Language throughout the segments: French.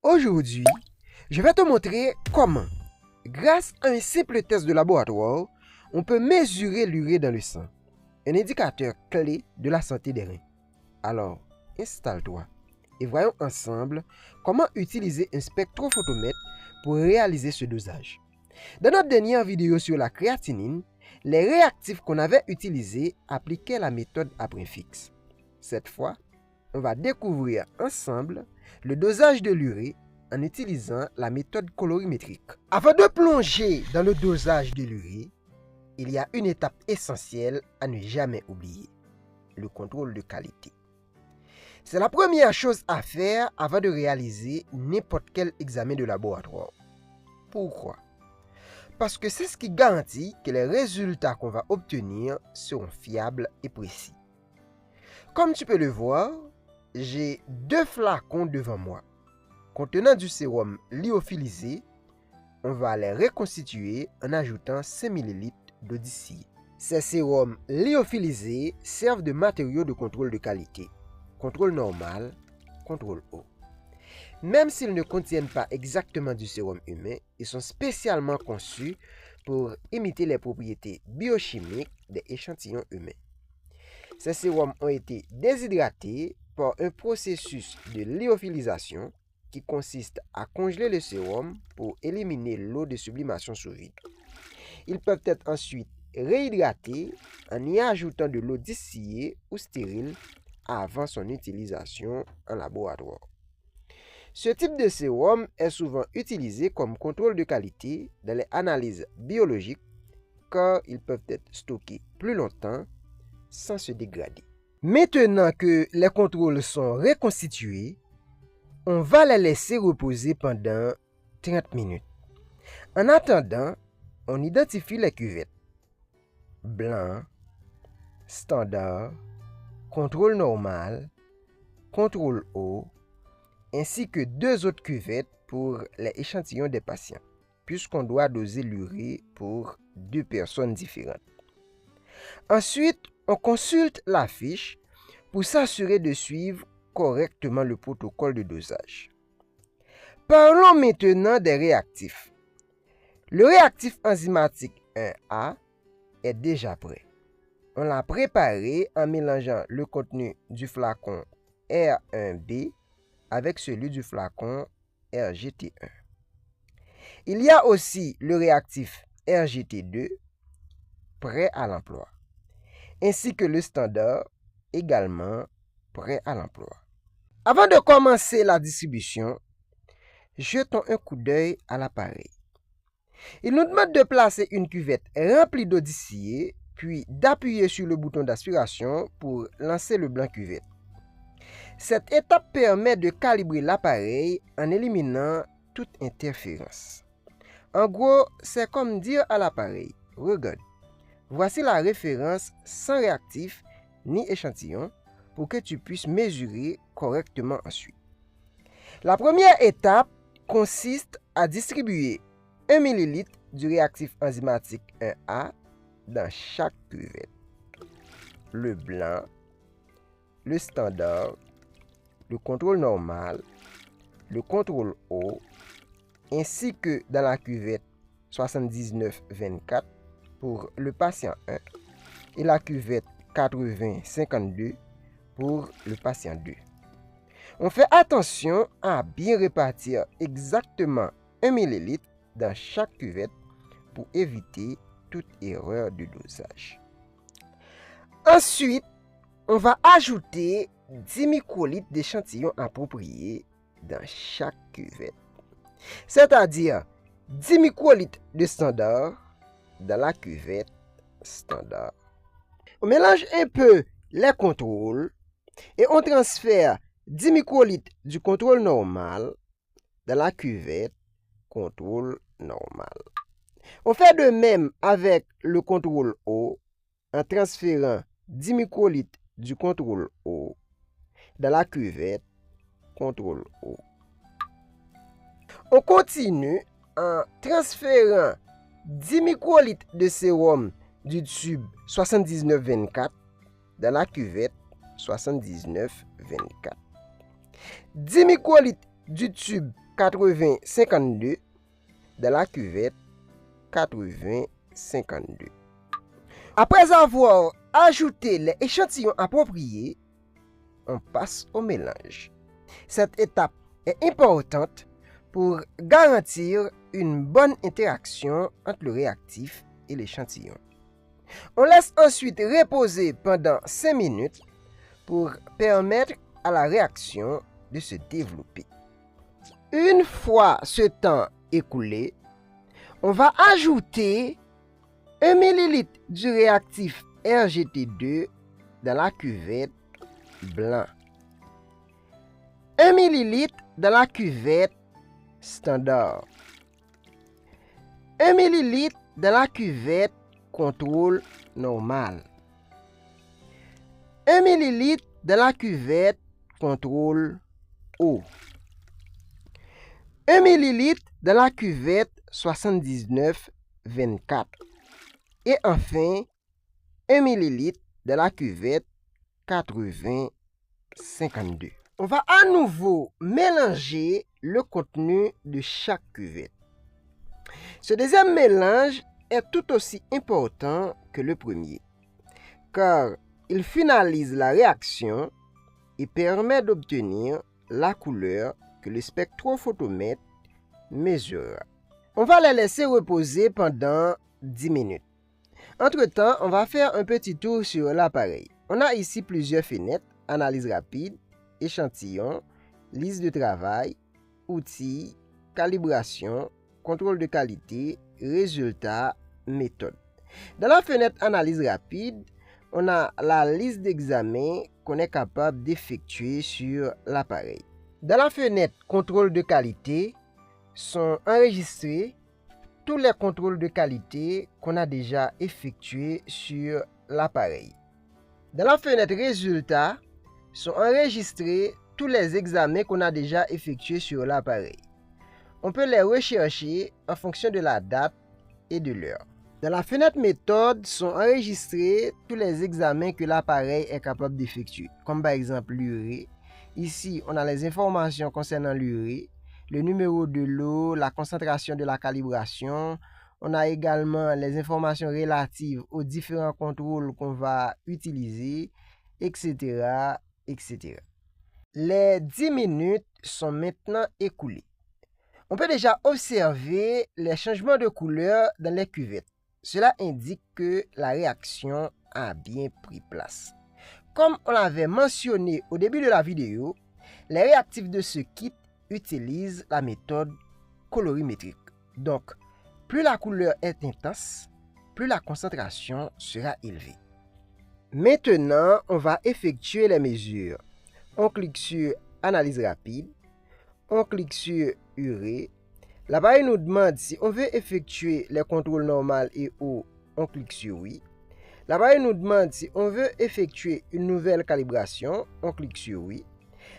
Aujourd'hui, je vais te montrer comment, grâce à un simple test de laboratoire, on peut mesurer l'urée dans le sang, un indicateur clé de la santé des reins. Alors, installe-toi et voyons ensemble comment utiliser un spectrophotomètre pour réaliser ce dosage. Dans notre dernière vidéo sur la créatinine, les réactifs qu'on avait utilisés appliquaient la méthode à point fixe. Cette fois, on va découvrir ensemble le dosage de l'urée en utilisant la méthode colorimétrique. Avant de plonger dans le dosage de l'urée, il y a une étape essentielle à ne jamais oublier, le contrôle de qualité. C'est la première chose à faire avant de réaliser n'importe quel examen de laboratoire. Pourquoi? Parce que c'est ce qui garantit que les résultats qu'on va obtenir seront fiables et précis. Comme tu peux le voir, j'ai 2 flacons devant moi. Contenant du sérum lyophilisé, on va les reconstituer en ajoutant 5 ml d'eau distillée. Ces sérums lyophilisés servent de matériaux de contrôle de qualité. Contrôle normal, contrôle haut. Même s'ils ne contiennent pas exactement du sérum humain, ils sont spécialement conçus pour imiter les propriétés biochimiques des échantillons humains. Ces sérums ont été déshydratés par un processus de lyophilisation qui consiste à congeler le sérum pour éliminer l'eau de sublimation sous vide. Ils peuvent être ensuite réhydratés en y ajoutant de l'eau distillée ou stérile avant son utilisation en laboratoire. Ce type de sérum est souvent utilisé comme contrôle de qualité dans les analyses biologiques car ils peuvent être stockés plus longtemps sans se dégrader. Maintenant que les contrôles sont reconstitués, on va les laisser reposer pendant 30 minutes. En attendant, on identifie les cuvettes. Blanc, standard, contrôle normal, contrôle haut, ainsi que 2 autres cuvettes pour les échantillons des patients, puisqu'on doit doser l'urée pour 2 personnes différentes. Ensuite, on consulte la fiche pour s'assurer de suivre correctement le protocole de dosage. Parlons maintenant des réactifs. Le réactif enzymatique 1A est déjà prêt. On l'a préparé en mélangeant le contenu du flacon R1B avec celui du flacon RGT1. Il y a aussi le réactif RGT2 prêt à l'emploi, ainsi que le standard également prêt à l'emploi. Avant de commencer la distribution, jetons un coup d'œil à l'appareil. Il nous demande de placer une cuvette remplie d'eau distillée, puis d'appuyer sur le bouton d'aspiration pour lancer le blanc cuvette. Cette étape permet de calibrer l'appareil en éliminant toute interférence. En gros, c'est comme dire à l'appareil, regarde, voici la référence sans réactif ni échantillon pour que tu puisses mesurer correctement ensuite. La première étape consiste à distribuer 1 ml du réactif enzymatique 1A dans chaque cuvette. Le blanc, le standard, le contrôle normal, le contrôle haut, ainsi que dans la cuvette 79-24 pour le patient 1 et la cuvette 80-52 pour le patient 2. On fait attention à bien répartir exactement 1 ml dans chaque cuvette pour éviter toute erreur de dosage. Ensuite, on va ajouter 10 microlitres d'échantillons appropriés dans chaque cuvette. C'est-à-dire 10 microlitres de standard dans la cuvette standard. On mélange un peu les contrôles et on transfère 10 microlitres du contrôle normal dans la cuvette contrôle normal. On fait de même avec le contrôle haut en transférant 10 microlitres du contrôle haut dans la cuvette contrôle haut. On continue en transférant 10 microlitres de sérum du tube 79-24 dans la cuvette 79-24. 10 microlitres du tube 80-52 dans la cuvette 80-52. Après avoir ajouté les échantillons appropriés, on passe au mélange. Cette étape est importante pour garantir une bonne interaction entre le réactif et l'échantillon. On laisse ensuite reposer pendant 5 minutes pour permettre à la réaction de se développer. Une fois ce temps écoulé, on va ajouter 1 ml du réactif RGT2 dans la cuvette blanc. 1 ml dans la cuvette standard. 1 ml dans la cuvette contrôle normal. 1 ml dans la cuvette contrôle eau. 1 ml dans la cuvette 79-24. Et enfin, 1 ml dans la cuvette 80-52. On va à nouveau mélanger le contenu de chaque cuvette. Ce deuxième mélange est tout aussi important que le premier, car il finalise la réaction et permet d'obtenir la couleur que le spectrophotomètre mesurera. On va les laisser reposer pendant 10 minutes. Entre-temps, on va faire un petit tour sur l'appareil. On a ici plusieurs fenêtres: analyse rapide, échantillon, liste de travail, outils, calibration, contrôle de qualité, résultats, méthode. Dans la fenêtre analyse rapide, on a la liste d'examens qu'on est capable d'effectuer sur l'appareil. Dans la fenêtre contrôle de qualité, sont enregistrés tous les contrôles de qualité qu'on a déjà effectués sur l'appareil. Dans la fenêtre résultats, sont enregistrés tous les examens qu'on a déjà effectués sur l'appareil. On peut les rechercher en fonction de la date et de l'heure. Dans la fenêtre méthode, sont enregistrés tous les examens que l'appareil est capable d'effectuer, comme par exemple l'urée. Ici, on a les informations concernant l'urée, le numéro de l'eau, la concentration de la calibration. On a également les informations relatives aux différents contrôles qu'on va utiliser, etc., etc. Les 10 minutes sont maintenant écoulées. On peut déjà observer les changements de couleur dans les cuvettes. Cela indique que la réaction a bien pris place. Comme on l'avait mentionné au début de la vidéo, les réactifs de ce kit utilisent la méthode colorimétrique. Donc, plus la couleur est intense, plus la concentration sera élevée. Maintenant, on va effectuer les mesures. On clique sur analyse rapide, on clique sur urée. L'appareil nous demande si on veut effectuer les contrôles normaux et eau, on clique sur oui. L'appareil nous demande si on veut effectuer une nouvelle calibration, on clique sur oui.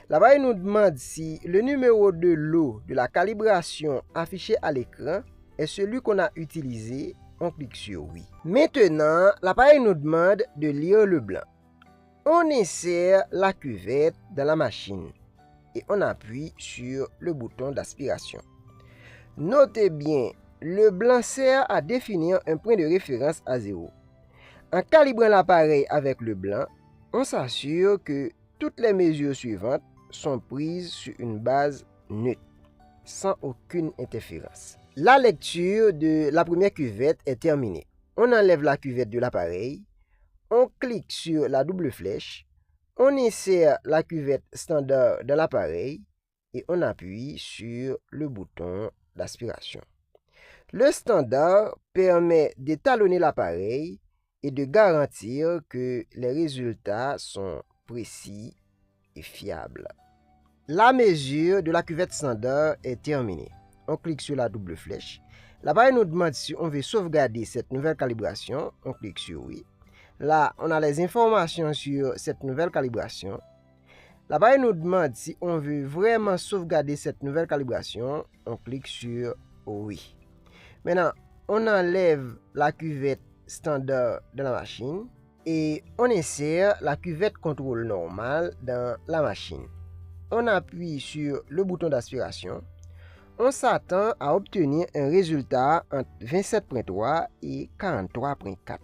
L'appareil nous demande si le numéro de l'eau de la calibration affiché à l'écran est celui qu'on a utilisé, on clique sur oui. Maintenant, l'appareil nous demande de lire le blanc. On insère la cuvette dans la machine et on appuie sur le bouton d'aspiration. Notez bien, le blanc sert à définir un point de référence à 0. En calibrant l'appareil avec le blanc, on s'assure que toutes les mesures suivantes sont prises sur une base neutre, sans aucune interférence. La lecture de la première cuvette est terminée. On enlève la cuvette de l'appareil, on clique sur la double flèche, on insère la cuvette standard dans l'appareil et on appuie sur le bouton d'aspiration. Le standard permet d'étalonner l'appareil et de garantir que les résultats sont précis et fiables. La mesure de la cuvette standard est terminée. On clique sur la double flèche. L'appareil nous demande si on veut sauvegarder cette nouvelle calibration. On clique sur oui. Là, on a les informations sur cette nouvelle calibration. L'appareil nous demande si on veut vraiment sauvegarder cette nouvelle calibration. On clique sur oui. Maintenant, on enlève la cuvette standard de la machine et on insère la cuvette contrôle normale dans la machine. On appuie sur le bouton d'aspiration. on s'attend à obtenir un résultat entre 27,3 et 43,4.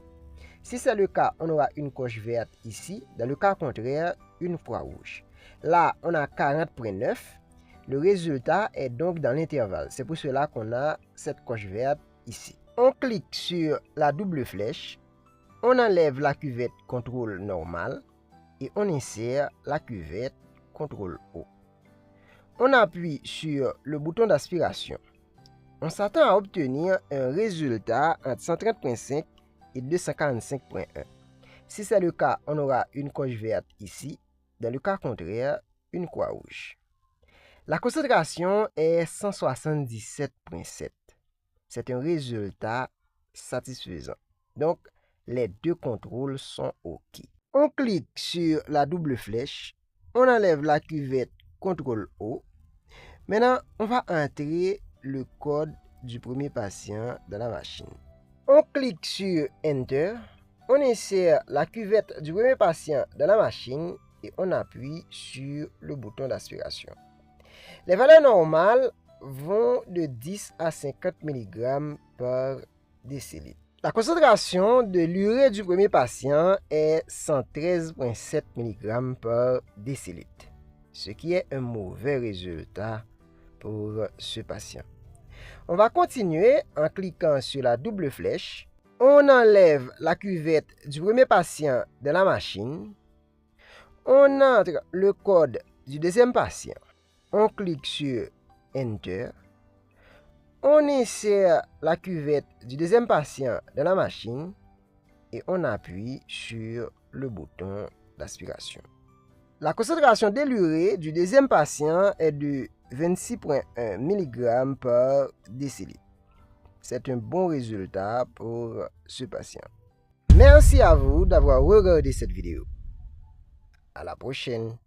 Si c'est le cas, on aura une coche verte ici. Dans le cas contraire, une croix rouge. Là, on a 40,9. Le résultat est donc dans l'intervalle. C'est pour cela qu'on a cette coche verte ici. On clique sur la double flèche. On enlève la cuvette contrôle normal et on insère la cuvette contrôle O. On appuie sur le bouton d'aspiration. On s'attend à obtenir un résultat entre 130,5 et 245,1. Si c'est le cas, on aura une coche verte ici. Dans le cas contraire, une croix rouge. La concentration est 177,7. C'est un résultat satisfaisant. Donc, les deux contrôles sont OK. On clique sur la double flèche. On enlève la cuvette contrôle O. Maintenant, on va entrer le code du premier patient dans la machine. On clique sur Enter. On insère la cuvette du premier patient dans la machine et on appuie sur le bouton d'aspiration. Les valeurs normales vont de 10 à 50 mg par décilitre. La concentration de l'urée du premier patient est 113,7 mg par décilitre, ce qui est un mauvais résultat pour ce patient. On va continuer en cliquant sur la double flèche. On enlève la cuvette du premier patient de la machine. On entre le code du deuxième patient. On clique sur Enter. On insère la cuvette du deuxième patient dans la machine et on appuie sur le bouton d'aspiration. La concentration de l'urée du deuxième patient est de 26,1 mg par décilitre. C'est un bon résultat pour ce patient. Merci à vous d'avoir regardé cette vidéo. À la prochaine.